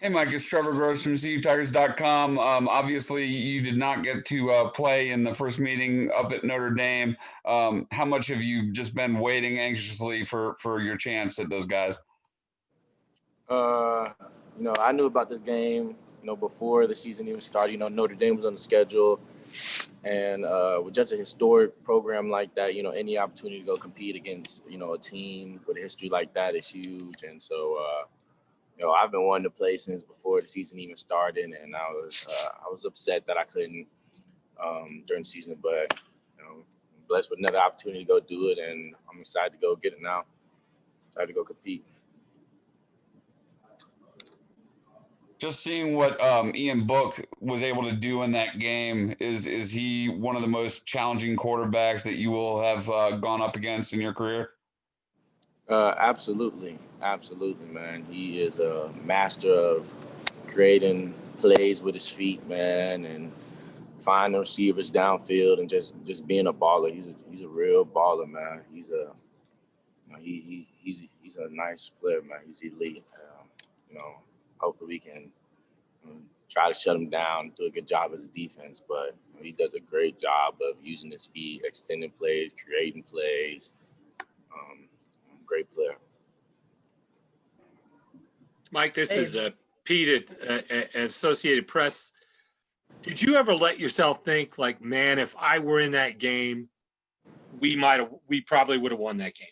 Hey, Mike, it's Trevor Gross from CUTigers.com. Obviously, you did not get to play in the first meeting up at Notre Dame. How much have you just been waiting anxiously for your chance at those guys? Uh, I knew about this game, before the season even started. Notre Dame was on the schedule, and with just a historic program like that, any opportunity to go compete against, a team with a history like that is huge. And so, I've been wanting to play since before the season even started, and I was upset that I couldn't during the season, but I'm blessed with another opportunity to go do it, and I'm excited to go get it now. Excited to go compete. Just seeing what Ian Book was able to do in that game, is he one of the most challenging quarterbacks that you will have gone up against in your career? Absolutely, man. He is a master of creating plays with his feet, man, and finding receivers downfield and just being a baller. He's a real baller, man. He's a nice player, man. He's elite. You know, hopefully we can try to shut him down, do a good job as a defense, but he does a great job of using his feet, extending plays, creating plays. Um, Great player. Mike, this Hey, is Pete at Associated Press. Did you ever let yourself think like, man, if I were in that game, we probably would have won that game?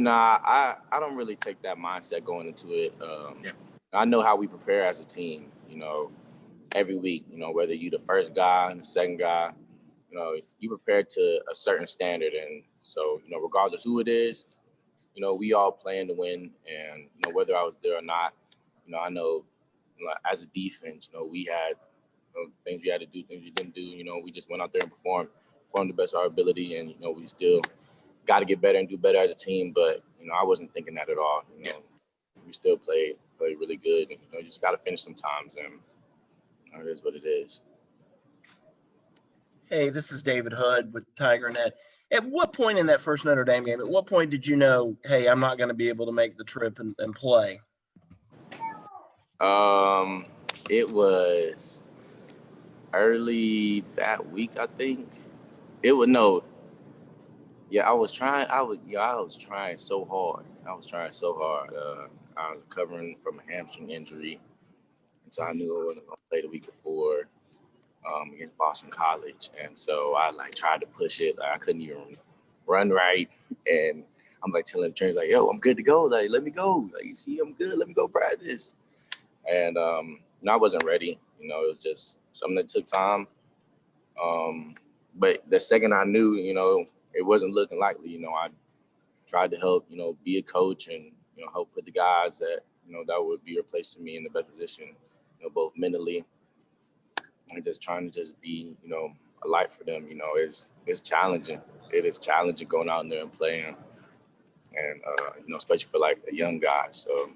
Nah, I don't really take that mindset going into it. Yeah. I know how we prepare as a team, every week, whether you the first guy and the second guy, you prepare to a certain standard. And so, regardless who it is, we all playing to win. And, whether I was there or not, I know, as a defense, we had things we had to do, things we didn't do. We just went out there and performed the best of our ability. And, we still got to get better and do better as a team. But, I wasn't thinking that at all. We still played really good. And, you just got to finish sometimes. And it is what it is. hey, this is David Hood with TigerNet. At what point in that first Notre Dame game, at what point did you know, hey, I'm not going to be able to make the trip and play? It was early that week, I think. It was no, yeah. I was trying so hard. I was recovering from a hamstring injury, and so I knew I wasn't gonna play the week before against Boston College, and so I like tried to push it. Like, I couldn't even run right, and I'm like telling the trainers like, "Yo, I'm good to go. Like, let me go. Like, you see, I'm good. Let me go practice." And I wasn't ready. It was just something that took time. But the second I knew, it wasn't looking likely. I tried to help, be a coach and help put the guys that that would be replacing me in the best position, both mentally and just trying to just be, a light for them. It's challenging. It is challenging going out there and playing, and especially for like a young guy. So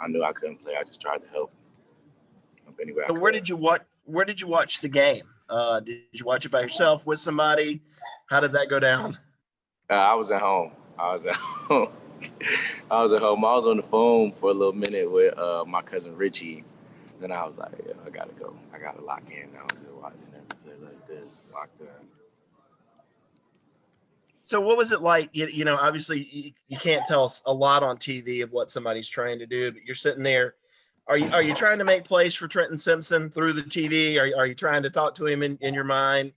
I knew I couldn't play. I just tried to help any way I So where could. did you watch? Where did you watch the game? Did you watch it by yourself with somebody? How did that go down? I was at home. I was at home. I was at home. I was on the phone for a little minute with my cousin Richie. Then I was like, yeah, I gotta go. I gotta lock in. I was just watching them play like this, locked in. So what was it like? Obviously you can't tell us a lot on TV of what somebody's trying to do, but you're sitting there. Are you trying to make plays for Trenton Simpson through the TV? Are you trying to talk to him in your mind,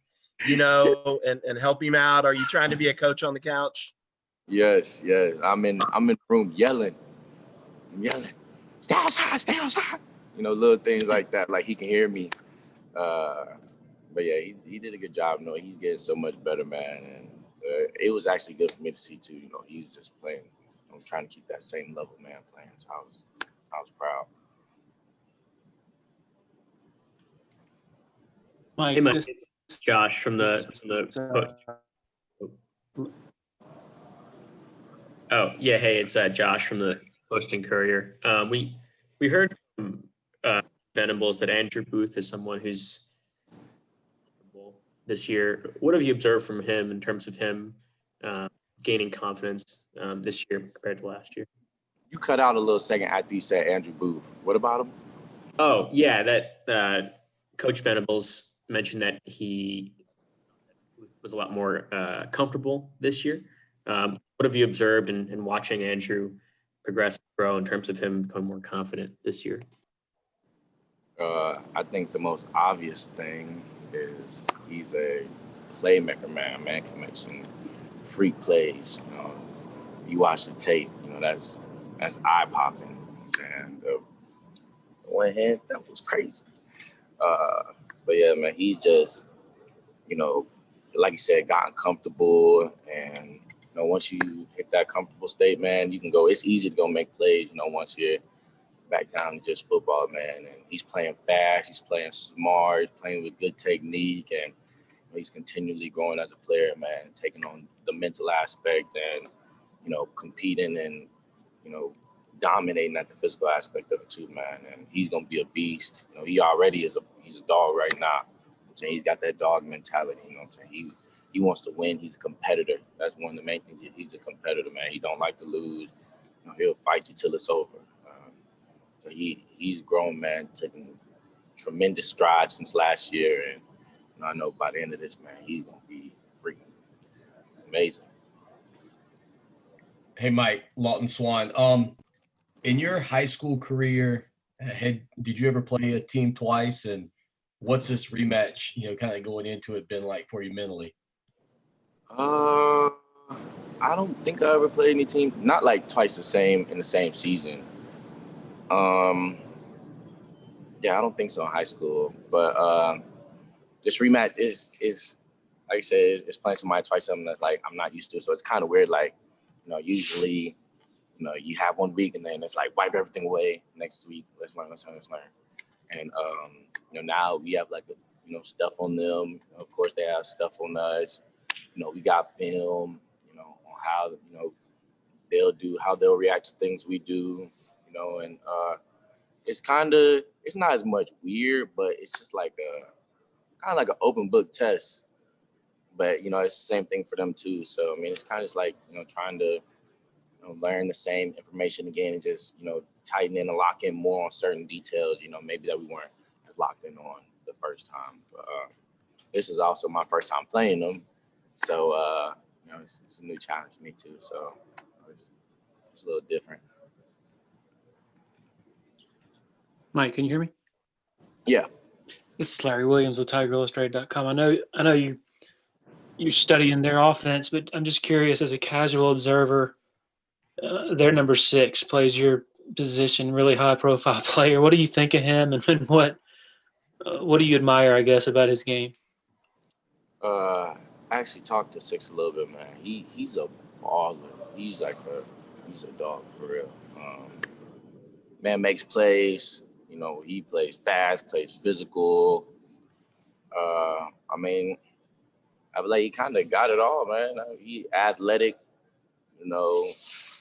and help him out? Are you trying to be a coach on the couch? Yes, yes. I'm in the room yelling. I'm yelling. Stay outside, stay outside. Little things like that. Like he can hear me. Uh, but yeah, he did a good job. He's getting so much better, man. And it was actually good for me to see too. He was just playing. I'm trying to keep that same level, man, playing. So I was proud. Hey, Mike, it's Josh from the post. Oh yeah, hey, it's Josh from the Post and Courier. We heard from Venables that Andrew Booth is someone who's this year. What have you observed from him in terms of him gaining confidence this year compared to last year? You cut out a little second after you said Andrew Booth. What about him? Oh, yeah, that Coach Venables mentioned that he was a lot more comfortable this year. What have you observed in watching Andrew progress and grow in terms of him becoming more confident this year? I think the most obvious thing is he's a playmaker, man. Man can make some freak plays. You watch the tape, that's eye popping. And the one hand, that was crazy. But yeah, man, he's just, like you said, gotten comfortable. And, once you hit that comfortable state, man, you can go, it's easy to go make plays, once you're back down to just football, man. And he's playing fast, he's playing smart, he's playing with good technique, and he's continually growing as a player, man, taking on the mental aspect and, competing and, dominating at the physical aspect of it too, man. And he's gonna be a beast. He already he's a dog right now. I'm saying he's got that dog mentality, I'm saying? He wants to win, he's a competitor. That's one of the main things. He's a competitor, man. He don't like to lose. He'll fight you till it's over. So he's grown, man, taking tremendous strides since last year. And I know by the end of this, man, he's going to be freaking amazing. Hey, Mike, Lawton Swan. In your high school career, did you ever play a team twice? And what's this rematch, kind of going into it been like for you mentally? I don't think I ever played any team, not like twice the same in the same season. Yeah, I don't think so in high school. But this rematch is like I said, it's playing somebody twice something that's like I'm not used to. So it's kind of weird. Like, usually, you have 1 week and then it's like wipe everything away. Next week, let's learn. And now we have like stuff on them. Of course, they have stuff on us. We got film. On how how they'll react to things we do. And it's not as much weird, but it's just like kind of like an open book test. But it's the same thing for them too. So I mean, it's kind of just like trying to learn the same information again and just tighten in and lock in more on certain details. Maybe that we weren't as locked in on the first time. But this is also my first time playing them, so it's a new challenge to me too. So it's a little different. Mike, can you hear me? Yeah. This is Larry Williams with TigerIllustrated.com. I know you're studying their offense, but I'm just curious, as a casual observer, their number 6 plays your position, really high-profile player. What do you think of him, and what do you admire, I guess, about his game? I actually talked to 6 a little bit, man. He's a baller. He's a dog for real. Man makes plays. He plays fast, plays physical. I mean, I feel like he kind of got it all, man. He athletic.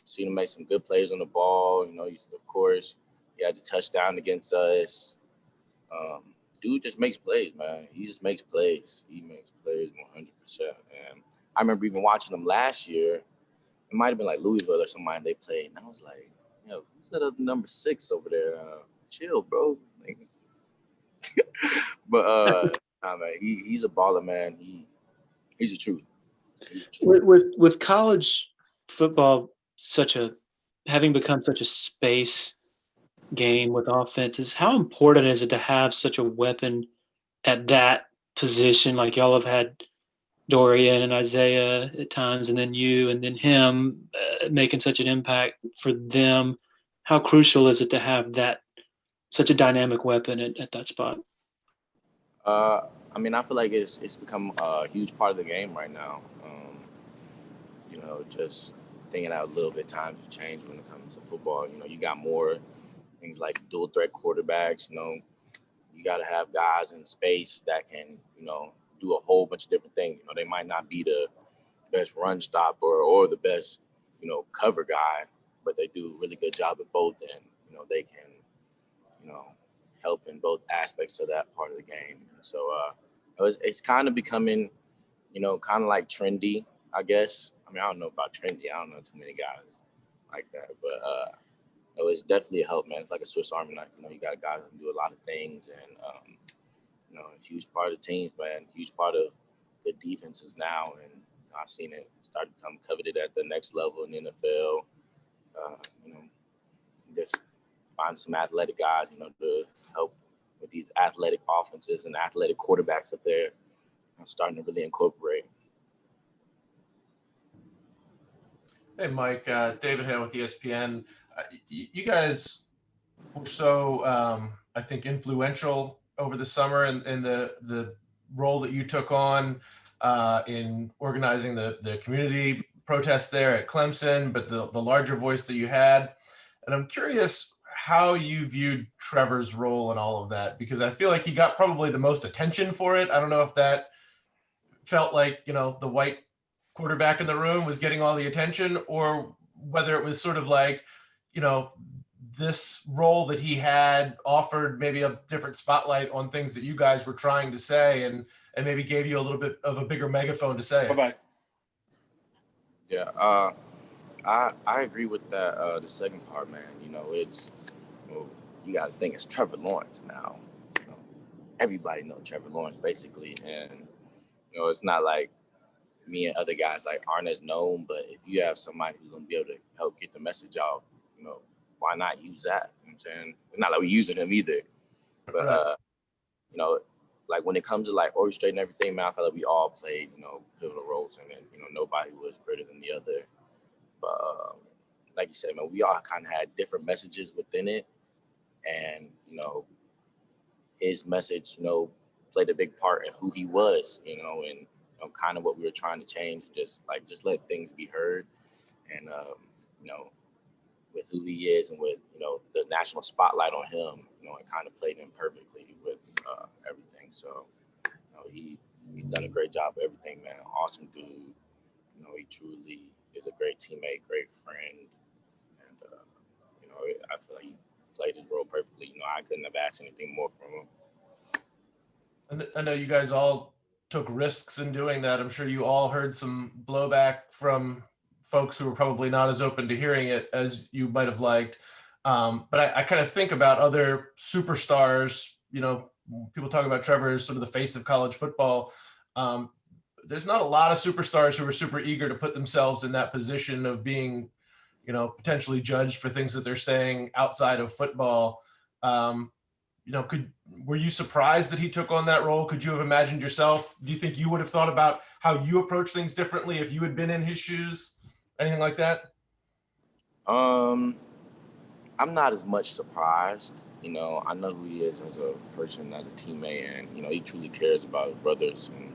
Seen him make some good plays on the ball. Of course, he had the touchdown against us. Dude just makes plays, man. He just makes plays. He makes plays 100%. And I remember even watching him last year. It might have been like Louisville or somebody they played. And I was like, who's that other number 6 over there? Chill, bro. But nah, man, he's a baller, man. He's the truth. With college football having become such a space game with offenses, how important is it to have such a weapon at that position? Like y'all have had Dorian and Isaiah at times, and then you, and then him making such an impact for them. How crucial is it to have such a dynamic weapon at that spot? I mean, I feel like it's become a huge part of the game right now. Just thinking out a little bit, times have changed when it comes to football. You got more things like dual threat quarterbacks. You got to have guys in space that can, do a whole bunch of different things. They might not be the best run stopper or the best, cover guy, but they do a really good job at both, and they can, help in both aspects of that part of the game. So it's kind of becoming, kind of like trendy, I guess. I mean, I don't know about trendy. I don't know too many guys like that, but it's definitely a help, man. It's like a Swiss Army knife. You know, you got a guy who can do a lot of things, and you know, a huge part of the teams, man. Huge part of the defenses now, and I've seen it start to become coveted at the next level in the NFL. You know, just find some athletic guys, you know, to help with these athletic offenses and athletic quarterbacks up there. I'm starting to really incorporate. Hey, Mike, David Hale with ESPN. You guys were so, I think, influential over the summer in the role that you took on in organizing the community protest there at Clemson, but the larger voice that you had. And I'm curious how you viewed Trevor's role in all of that, because I feel like he got probably the most attention for it. I don't know if that felt like, you know, the white quarterback in the room was getting all the attention, or whether it was sort of like, you know, this role that he had offered maybe a different spotlight on things that you guys were trying to say, and maybe gave you a little bit of a bigger megaphone to say it. Bye-bye. Yeah, I agree with that. The second part, man. You know, it's, well, you got to think it's Trevor Lawrence now. You know, everybody knows Trevor Lawrence basically, and you know, it's not like me and other guys like aren't as known. But if you have somebody who's gonna be able to help get the message out, you know, why not use that? You know what I'm saying? It's not like we're using him either, but you know, like when it comes to like orchestrating everything, man, I feel like we all played, you know, pivotal roles in it. You know, nobody was greater than the other. But like you said, man, we all kind of had different messages within it, and you know, his message, you know, played a big part in who he was, you know, and you know, kind of what we were trying to change, just let things be heard, and you know, with who he is and with, you know, the national spotlight on him, you know, it kind of played in perfectly with everything. So, you know, he's done a great job of everything, man. Awesome dude. You know, he truly is a great teammate, great friend, and you know, I feel like he played his role perfectly. You know, I couldn't have asked anything more from him. And I know you guys all took risks in doing that. I'm sure you all heard some blowback from folks who were probably not as open to hearing it as you might have liked. But I kind of think about other superstars. You know, people talk about Trevor as sort of the face of college football. There's not a lot of superstars who are super eager to put themselves in that position of being, you know, potentially judged for things that they're saying outside of football. You know, were you surprised that he took on that role? Could you have imagined yourself? Do you think you would have thought about how you approach things differently if you had been in his shoes? Anything like that? I'm not as much surprised. You know, I know who he is as a person, as a teammate, and you know, he truly cares about his brothers, and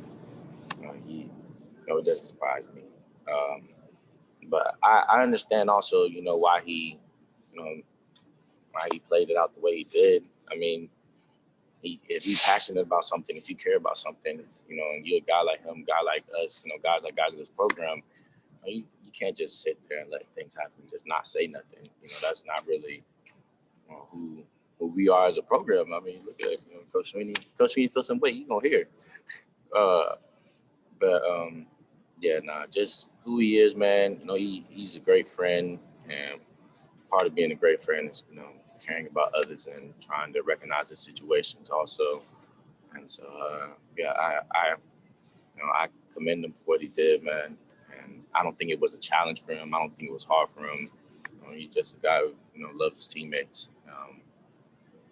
you know, you know, it doesn't surprise me. But I understand also, you know, why he played it out the way he did. I mean, if he's passionate about something, if you care about something, you know, and you're a guy like him, guy like us, you know, guys in this program, you can't just sit there and let things happen, just not say nothing. You know, that's not really who we are as a program. I mean, look at us, you know, Coach Sweeney feels some way, you gonna hear. But yeah, nah, just who he is, man. You know, he's a great friend, and part of being a great friend is, you know, caring about others and trying to recognize the situations also. And so, yeah, I commend him for what he did, man. And I don't think it was a challenge for him. I don't think it was hard for him. You know, he's just a guy who, you know, loves his teammates.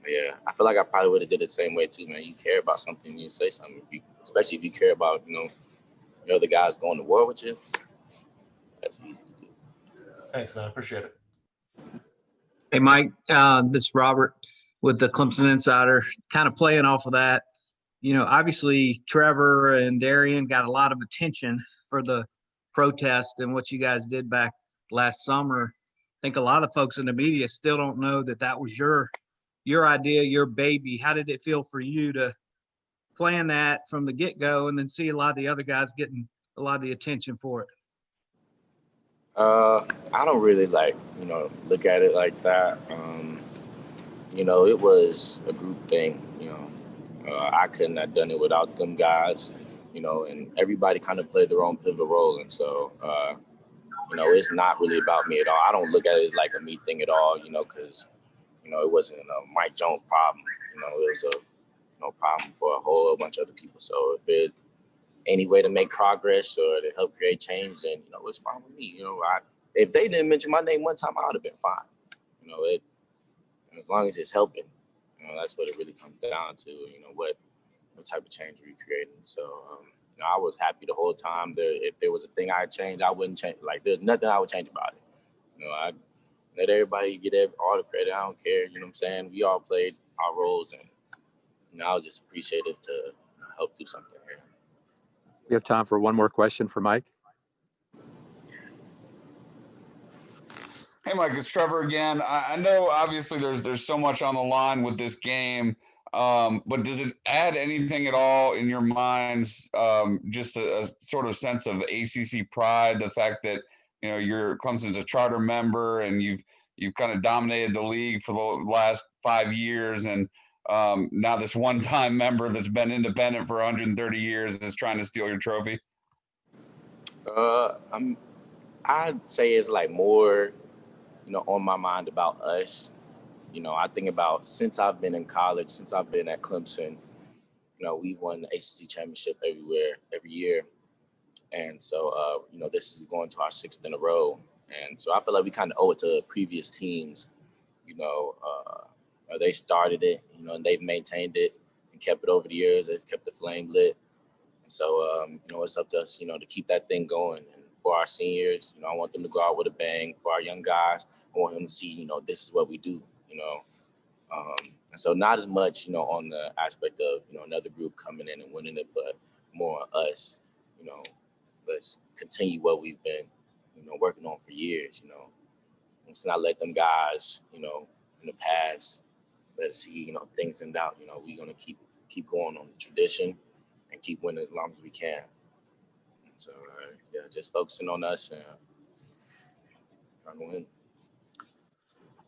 But yeah, I feel like I probably would have did it the same way too, man. You care about something, you say something. Especially if you care about, you know, the other guys going to war with you. That's easy to do. Thanks, man. I appreciate it. Hey, Mike, this is Robert with the Clemson Insider, kind of playing off of that. You know, obviously Trevor and Darian got a lot of attention for the protest and what you guys did back last summer. I think a lot of folks in the media still don't know that that was your idea, your baby. How did it feel for you to plan that from the get-go and then see a lot of the other guys getting a lot of the attention for it? I don't really look at it like that. It was a group thing. I couldn't have done it without them guys. And everybody kind of played their own pivotal role. And so, You know, it's not really about me at all. I don't look at it as like a me thing at all, you know, because, you know, it wasn't a Mike Jones problem. You know, it was a problem for a whole bunch of other people. So if it any way to make progress or to help create change, then, you know, it's fine with me. You know, if they didn't mention my name one time, I would have been fine. You know, as long as it's helping, you know, that's what it really comes down to. You know, what type of change we're creating. So, you know, I was happy the whole time. If there was a thing I'd change, I wouldn't change. Like, there's nothing I would change about it. You know, I let everybody get all the credit. I don't care. You know what I'm saying? We all played our roles, and, you know, I was just appreciative to help do something here. We have time for one more question for Mike. Hey, Mike, it's Trevor again. I know obviously there's so much on the line with this game, but does it add anything at all in your minds? Just a sort of sense of ACC pride, the fact that, you know, Clemson's a charter member and you've kind of dominated the league for the last 5 years, and now this one-time member that's been independent for 130 years is trying to steal your trophy. I'd say it's like more, you know, on my mind about us. You know, I think about since I've been in college, since I've been at Clemson, you know, we've won the ACC championship every year. And so, you know, this is going to our 6th in a row. And so I feel like we kind of owe it to previous teams. You know, they started it, you know, and they've maintained it and kept it over the years. They've kept the flame lit. And so, you know, it's up to us, you know, to keep that thing going. And for our seniors, you know, I want them to go out with a bang. For our young guys, I want them to see, you know, this is what we do, you know. And so not as much, you know, on the aspect of, you know, another group coming in and winning it, but more on us, you know, let's continue what we've been, you know, working on for years, you know. Let's not let them guys, you know, in the past, let's see, you know, things in doubt. You know, we're going to keep going on the tradition and keep winning as long as we can. So, yeah, just focusing on us and trying to win.